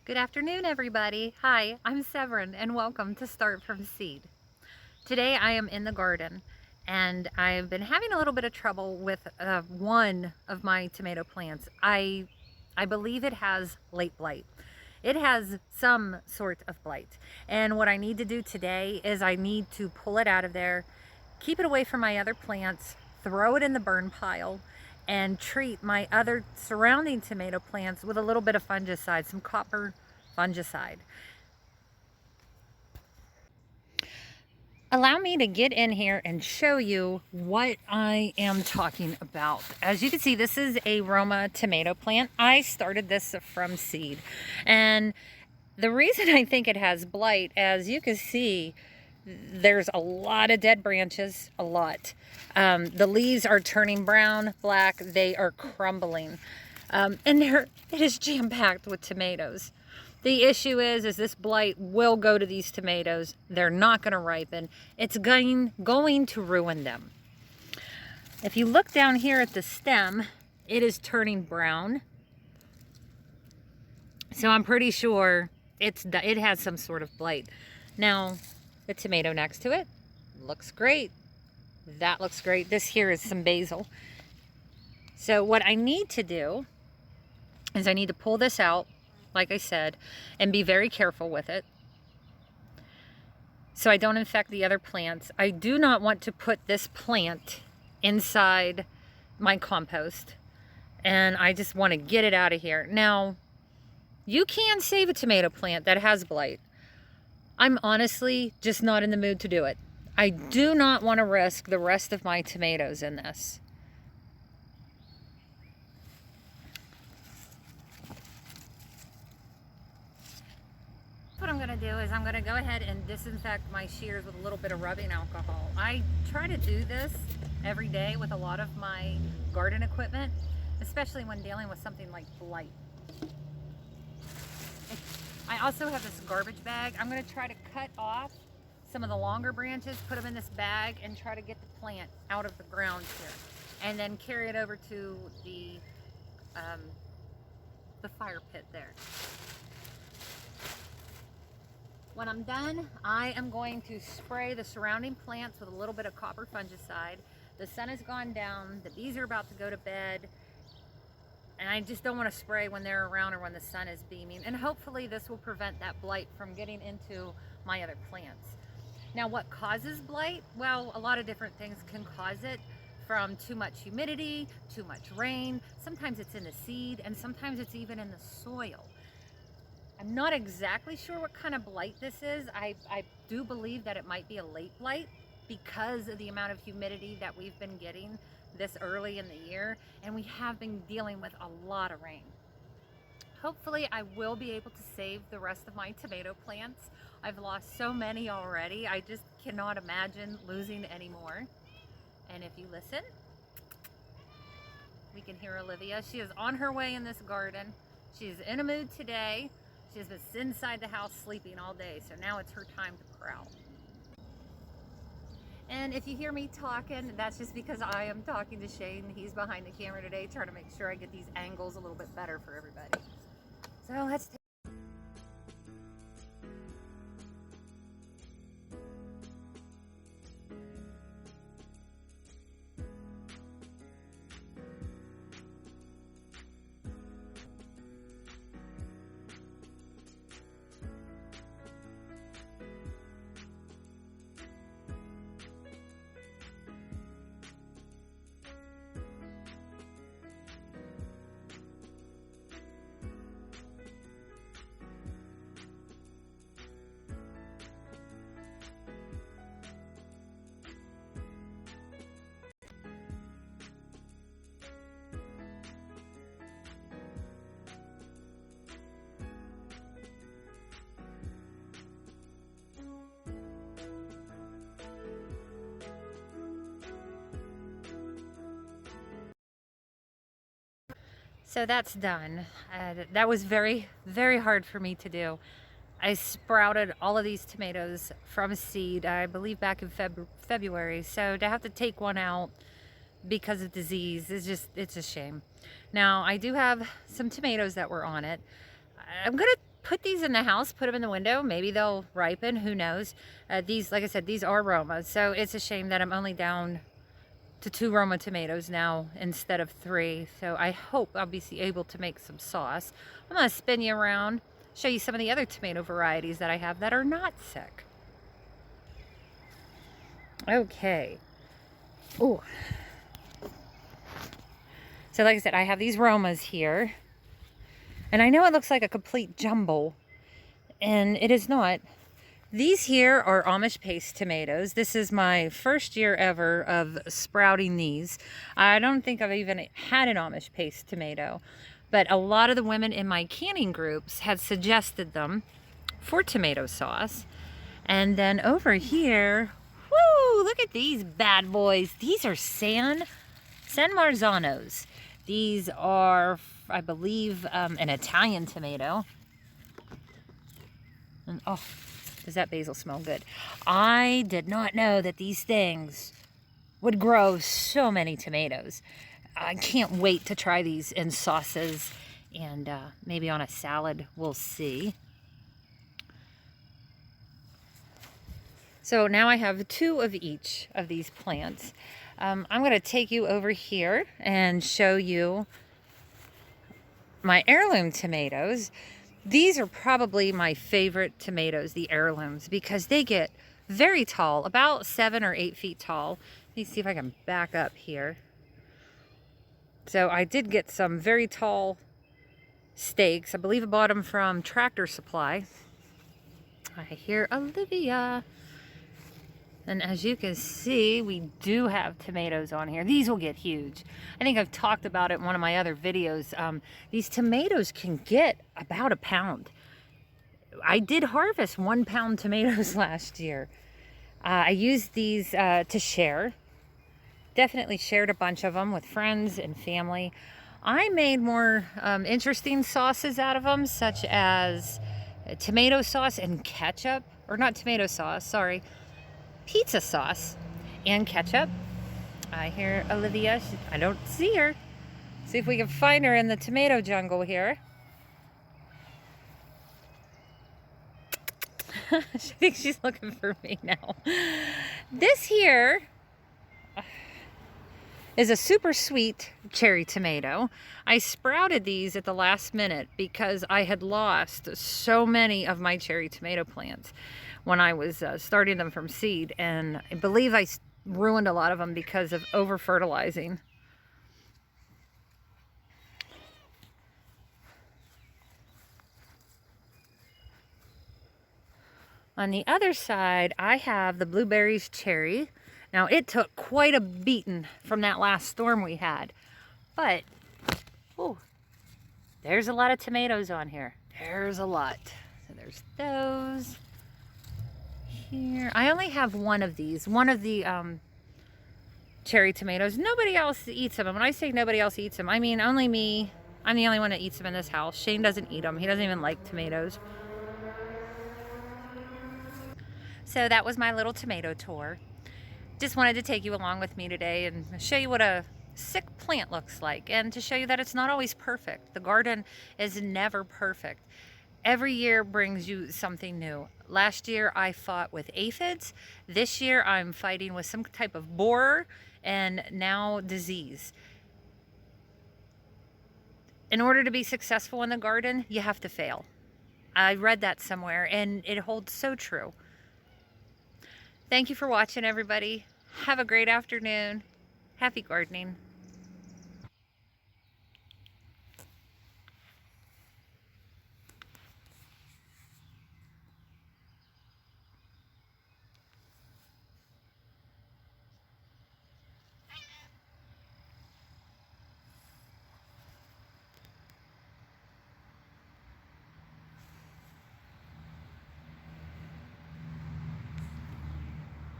Good afternoon, everybody. Hi, I'm Severin, and welcome to Start From Seed. Today I am in the garden, and I've been having a little bit of trouble with one of my tomato plants. I believe it has late blight. It has some sort of blight, and what I need to do today is I need to pull it out of there, keep it away from my other plants, throw it in the burn pile, and treat my other surrounding tomato plants with a little bit of fungicide, some copper fungicide. Allow me to get in here and show you what I am talking about. As you can see, this is a Roma tomato plant. I started this from seed, and the reason I think it has blight, as you can see, there's a lot of dead branches, a lot. The leaves are turning brown, black, they are crumbling. And it is jam-packed with tomatoes. The issue is this blight will go to these tomatoes. They're not going to ripen. It's going to ruin them. If you look down here at the stem, it is turning brown. So I'm pretty sure it has some sort of blight. Now, the tomato next to it looks great. That looks great. This here is some basil. So what I need to do is I need to pull this out, like I said, and be very careful with it so I don't infect the other plants. I do not want to put this plant inside my compost, and I just want to get it out of here. Now, you can save a tomato plant that has blight. I'm honestly just not in the mood to do it. I do not want to risk the rest of my tomatoes in this. What I'm going to do is I'm going to go ahead and disinfect my shears with a little bit of rubbing alcohol. I try to do this every day with a lot of my garden equipment, especially when dealing with something like blight. I also have this garbage bag. I'm going to try to cut off some of the longer branches, put them in this bag, and try to get the plant out of the ground here, and then carry it over to the fire pit there. When I'm done, I am going to spray the surrounding plants with a little bit of copper fungicide. The sun has gone down, the bees are about to go to bed, and I just don't want to spray when they're around or when the sun is beaming. And hopefully this will prevent that blight from getting into my other plants. Now, what causes blight? Well, a lot of different things can cause it, from too much humidity, too much rain. Sometimes it's in the seed, and sometimes it's even in the soil. I'm not exactly sure what kind of blight this is. I do believe that it might be a late blight because of the amount of humidity that we've been getting this early in the year, and we have been dealing with a lot of rain. Hopefully I will be able to save the rest of my tomato plants. I've lost so many already. I just cannot imagine losing any more. And if you listen, we can hear Olivia. She is on her way in this garden. She's in a mood today. She has been inside the house sleeping all day, so now it's her time to prowl. And if you hear me talking, that's just because I am talking to Shane. He's behind the camera today, trying to make sure I get these angles a little bit better for everybody. So let's take So that's done. That was very, very hard for me to do. I sprouted all of these tomatoes from seed, I believe back in February. So to have to take one out because of disease it's a shame. Now I do have some tomatoes that were on it. I'm gonna put these in the house, put them in the window. Maybe they'll ripen, who knows. These, like I said, these are Romas. So it's a shame that I'm only down to 2 Roma tomatoes now instead of 3. So I hope I'll be able to make some sauce. I'm going to spin you around, show you some of the other tomato varieties that I have that are not sick. Okay. Oh. So like I said, I have these Romas here. And I know it looks like a complete jumble, and it is not. These here are Amish paste tomatoes. This is my first year ever of sprouting these. I don't think I've even had an Amish paste tomato, but a lot of the women in my canning groups had suggested them for tomato sauce. And then over here, whoo, look at these bad boys. These are San Marzanos. These are, I believe, an Italian tomato. And oh, does that basil smell good? I did not know that these things would grow so many tomatoes. I can't wait to try these in sauces and maybe on a salad. We'll see. So now I have 2 of each of these plants. I'm going to take you over here and show you my heirloom tomatoes. These are probably my favorite tomatoes, the heirlooms, because they get very tall, about 7 or 8 feet tall. Let me see if I can back up here. So I did get some very tall stakes. I believe I bought them from Tractor Supply. I hear Olivia. And as you can see, we do have tomatoes on here. These will get huge. I think I've talked about it in one of my other videos. These tomatoes can get about a pound. I did harvest 1 pound tomatoes last year. I used these to share. Definitely shared a bunch of them with friends and family. I made more interesting sauces out of them, such as tomato sauce and ketchup. Or not tomato sauce, sorry. Pizza sauce and ketchup. I hear Olivia. I don't see her. See if we can find her in the tomato jungle here. I think she's looking for me now. This here is a super sweet cherry tomato. I sprouted these at the last minute because I had lost so many of my cherry tomato plants when I was starting them from seed, and I believe I ruined a lot of them because of over fertilizing. On the other side, I have the blueberries cherry. Now it took quite a beating from that last storm we had, but oh, there's a lot of tomatoes on here. There's a lot. So there's those. Here. I only have one of these, one of the cherry tomatoes. Nobody else eats them. And when I say nobody else eats them, I mean only me. I'm the only one that eats them in this house. Shane doesn't eat them. He doesn't even like tomatoes. So that was my little tomato tour. Just wanted to take you along with me today and show you what a sick plant looks like, and to show you that it's not always perfect. The garden is never perfect. Every year brings you something new. Last year I fought with aphids. This year I'm fighting with some type of borer and now disease. In order to be successful in the garden, you have to fail. I read that somewhere and it holds so true. Thank you for watching, everybody. Have a great afternoon. Happy gardening.